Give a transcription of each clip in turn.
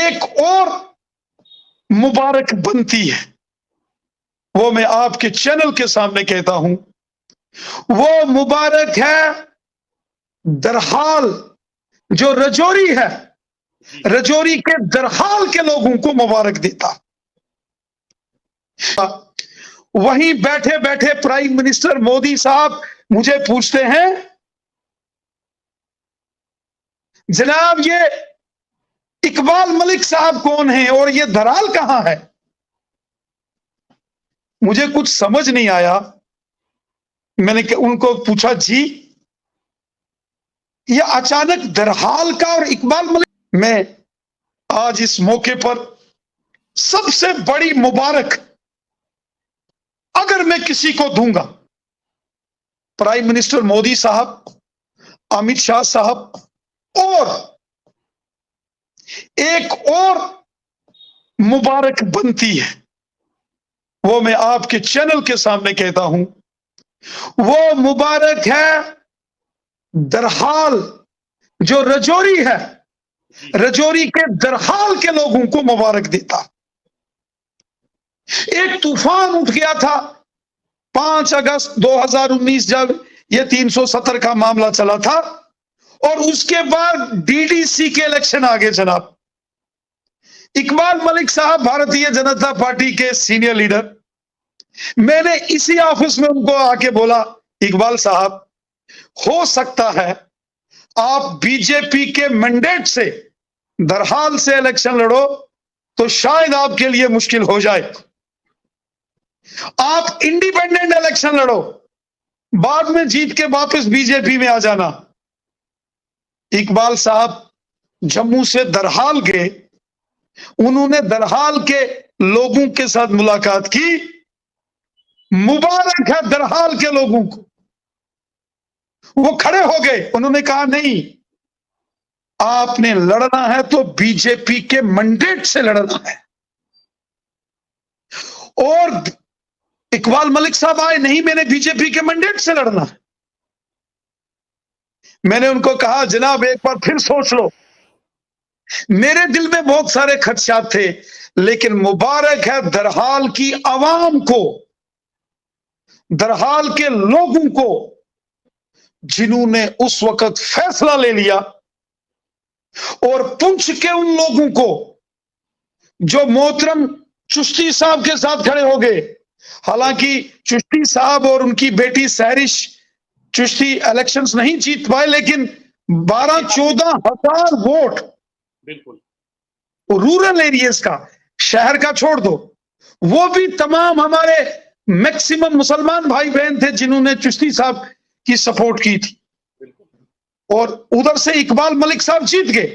एक और मुबारक बनती है, वो मैं आपके चैनल के सामने कहता हूं। वो मुबारक है दरहाल, जो रजौरी है, रजौरी के दरहाल के लोगों को मुबारक देता। वहीं बैठे बैठे प्राइम मिनिस्टर मोदी साहब मुझे पूछते हैं, जनाब ये इकबाल मलिक साहब कौन है और ये दरहाल कहां है? मुझे कुछ समझ नहीं आया। मैंने उनको पूछा, जी ये अचानक दरहाल का और इकबाल मलिक। मैं आज इस मौके पर सबसे बड़ी मुबारक अगर मैं किसी को दूंगा, प्राइम मिनिस्टर मोदी साहब, अमित शाह साहब, और एक और मुबारक बनती है, वो मैं आपके चैनल के सामने कहता हूं। वो मुबारक है दरहाल, जो रजौरी है, रजौरी के दरहाल के लोगों को मुबारक देता। एक तूफान उठ गया था 5 अगस्त 2019 जब ये 370 का मामला चला था, और उसके बाद डीडीसी के इलेक्शन आ गए जनाब। इकबाल मलिक साहब भारतीय जनता पार्टी के सीनियर लीडर, मैंने इसी ऑफिस में उनको आके बोला, इकबाल साहब हो सकता है आप बीजेपी के मैंडेट से दरहाल से इलेक्शन लड़ो तो शायद आपके लिए मुश्किल हो जाए। आप इंडिपेंडेंट इलेक्शन लड़ो, बाद में जीत के वापस बीजेपी में आ जाना। इकबाल साहब जम्मू से दरहाल गए, उन्होंने दरहाल के लोगों के साथ मुलाकात की। मुबारक है दरहाल के लोगों को। वो खड़े हो गए, उन्होंने कहा नहीं, आपने लड़ना है तो बीजेपी के मैंडेट से लड़ना है। और इकबाल मलिक साहब आए, नहीं मैंने बीजेपी के मैंडेट से लड़ना है। मैंने उनको कहा, जनाब एक बार फिर सोच लो। मेरे दिल में बहुत सारे खदशात थे, लेकिन मुबारक है दरहाल की आवाम को, दरहाल के लोगों को, जिन्होंने उस वक्त फैसला ले लिया, और पुंछ के उन लोगों को जो मोहतरम चिश्ती साहब के साथ खड़े हो गए। हालांकि चिश्ती साहब और उनकी बेटी सहरिश चिश्ती इलेक्शंस नहीं जीत पाए, लेकिन 12-14 हजार वोट बिल्कुल रूरल एरियाज का, शहर का छोड़ दो, वो भी तमाम हमारे मैक्सिमम मुसलमान भाई बहन थे जिन्होंने चिश्ती साहब की सपोर्ट की थी। और उधर से इकबाल मलिक साहब जीत गए।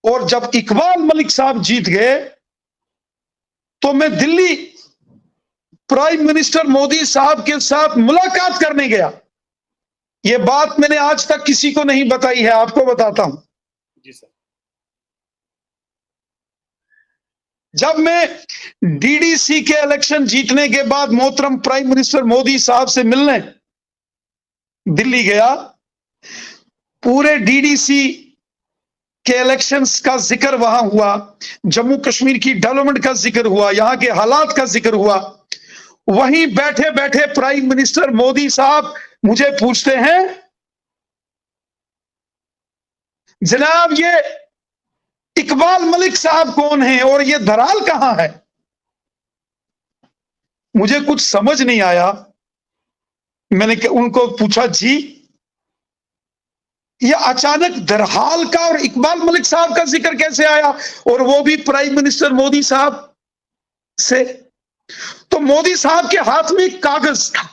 और जब इकबाल मलिक साहब जीत गए तो मैं दिल्ली प्राइम मिनिस्टर मोदी साहब के साथ मुलाकात करने गया। यह बात मैंने आज तक किसी को नहीं बताई है, आपको बताता हूं। जी सर। जब मैं डीडीसी के इलेक्शन जीतने के बाद मोहतरम प्राइम मिनिस्टर मोदी साहब से मिलने दिल्ली गया, पूरे डीडीसी के इलेक्शंस का जिक्र वहां हुआ, जम्मू कश्मीर की डेवलपमेंट का जिक्र हुआ, यहां के हालात का जिक्र हुआ। वहीं बैठे बैठे प्राइम मिनिस्टर मोदी साहब मुझे पूछते हैं, जनाब ये इकबाल मलिक साहब कौन है और ये दरहाल कहां है? मुझे कुछ समझ नहीं आया। मैंने उनको पूछा, जी ये अचानक दरहाल का और इकबाल मलिक साहब का जिक्र कैसे आया, और वो भी प्राइम मिनिस्टर मोदी साहब से? तो मोदी साहब के हाथ में एक कागज था,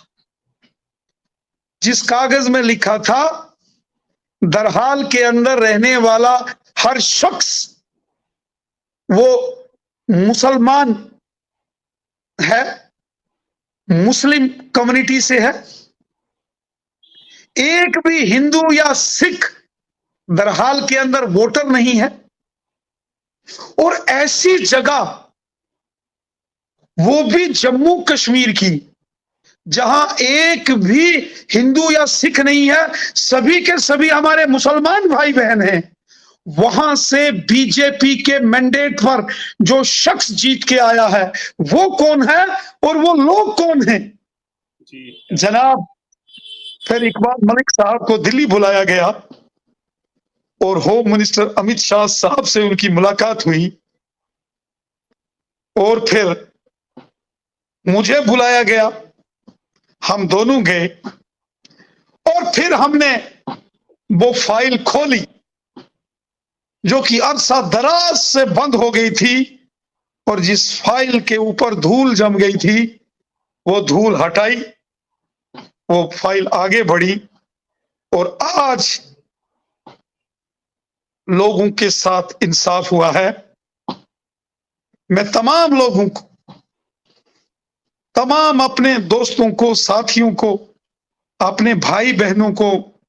जिस कागज में लिखा था, दरहाल के अंदर रहने वाला हर शख्स वो मुसलमान है, मुस्लिम कम्युनिटी से है, एक भी हिंदू या सिख दरहाल के अंदर वोटर नहीं है। और ऐसी जगह, वो भी जम्मू कश्मीर की, जहां एक भी हिंदू या सिख नहीं है, सभी के सभी हमारे मुसलमान भाई बहन हैं, वहां से बीजेपी के मैंडेट पर जो शख्स जीत के आया है वो कौन है और वो लोग कौन हैं? जनाब, फिर इकबाल मलिक साहब को दिल्ली बुलाया गया और होम मिनिस्टर अमित शाह साहब से उनकी मुलाकात हुई और फिर मुझे बुलाया गया, हम दोनों गए और फिर हमने वो फाइल खोली जो कि अरसा दराज से बंद हो गई थी और जिस फाइल के ऊपर धूल जम गई थी वो धूल हटाई, वो फाइल आगे बढ़ी और आज लोगों के साथ इंसाफ हुआ है। मैं तमाम लोगों को, तमाम अपने दोस्तों को, साथियों को, अपने भाई बहनों को,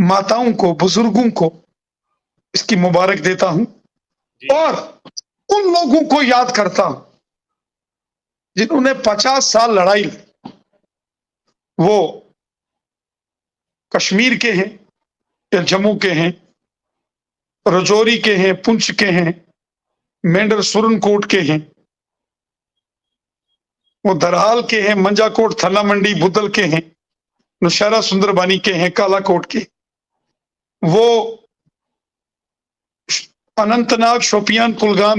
माताओं को, बुजुर्गों को इसकी मुबारक देता हूं और उन लोगों को याद करता हूं जिन्होंने 50 साल लड़ाई लड़ी। वो कश्मीर के हैं या जम्मू के हैं, रजौरी के हैं, पुंछ के हैं, मेंढर सुरनकोट के हैं, वो दरहाल के हैं, मंजाकोट, थला मंडी, बुदल के हैं, नौशहरा सुंदरबानी के हैं, कालाकोट के, वो अनंतनाग, शोपियान, कुलगाम